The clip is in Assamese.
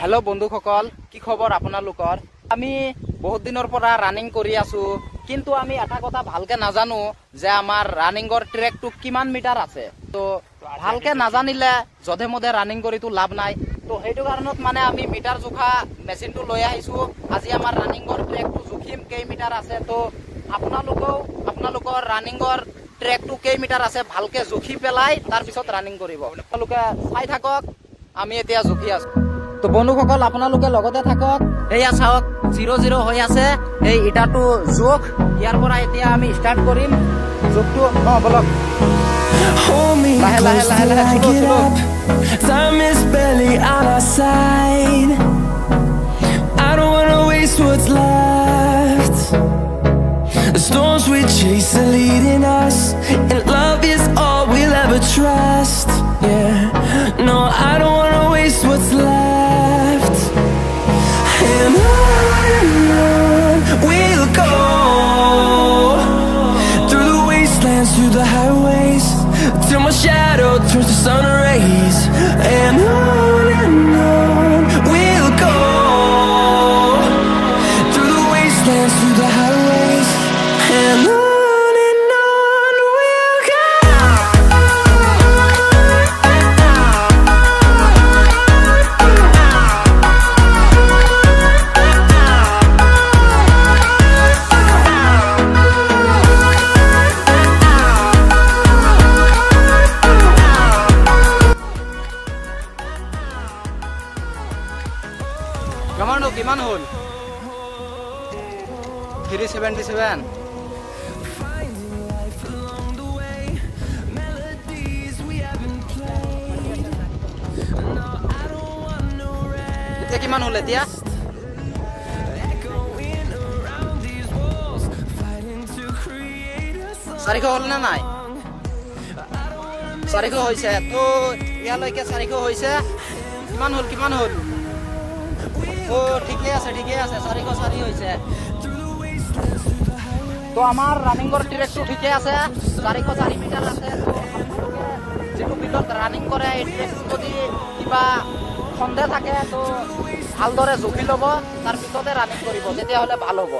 हेलो बंधुসকল কি খবৰ আপোনালোকৰ আমি বহুত দিনৰ পৰা ৰানিং কৰি আছো কিন্তু আমি এটা কথা ভালকে নাজানো যে আমাৰ ৰানিংৰ ট্ৰেকটো কিমান মিটাৰ আছে তো ভালকে নাজানিলে জধে মধে ৰানিং কৰিটো লাভ নাই তো হেতু কাৰণত মানে আমি মিটাৰ জোখা মেচিনটো লৈ আহিছো আজি আমাৰ ৰানিংৰ ট্ৰেকটো জুখিম কেই মিটাৰ আছে তো আপোনালোকৰ ৰানিংৰ ট্ৰেকটো কেই মিটাৰ আছে ভালকে জুখি পেলাই তাৰ পিছত ৰানিং কৰিব আপোনালোকে চাই থাকক আমি এতিয়া জুখি আছো তো বন্ধুসকল আপোনালোকে লগতে থাকক এয়া চাওক 00 হৈ আছে এই ইটাটো জোখ ইয়াৰ পৰা এতিয়া আমি স্টাৰ্ট কৰিম জোখটো বলক লাহে লাহে লাহে লাহে চলো Time is barely on our side. I don't wanna waste what's left. The storms we chase are leading us, and love is all we'll ever trust. Yeah, no, I don't wanna waste what's left. And on we'll go, through the wastelands, through the highways, till my shadow turns to sun rays. And on we'll go, through the wastelands, through the highways, and on we'll go. কিমান হল 377 এতিয়া কিমান হল এতিয়া 400 হল না নাই 400 হৈছে তো ইয়ালৈকে 400 হৈছে কিমান হল ও ঠিকই আছে 404 হৈছে তো আমাৰ ৰানিংৰ ট্ৰেকটো ঠিকই আছে 404 মিটাৰ আছে তো আপোনালোকে যেটো বিলত ৰানিং কৰে এই ট্ৰেকটো যদি কিবা সন্দেহ থাকে তো ভালদৰে জুখি ল'ব তাৰ পিছতে ৰানিং কৰিব তেতিয়া হলে ভাল হ'ব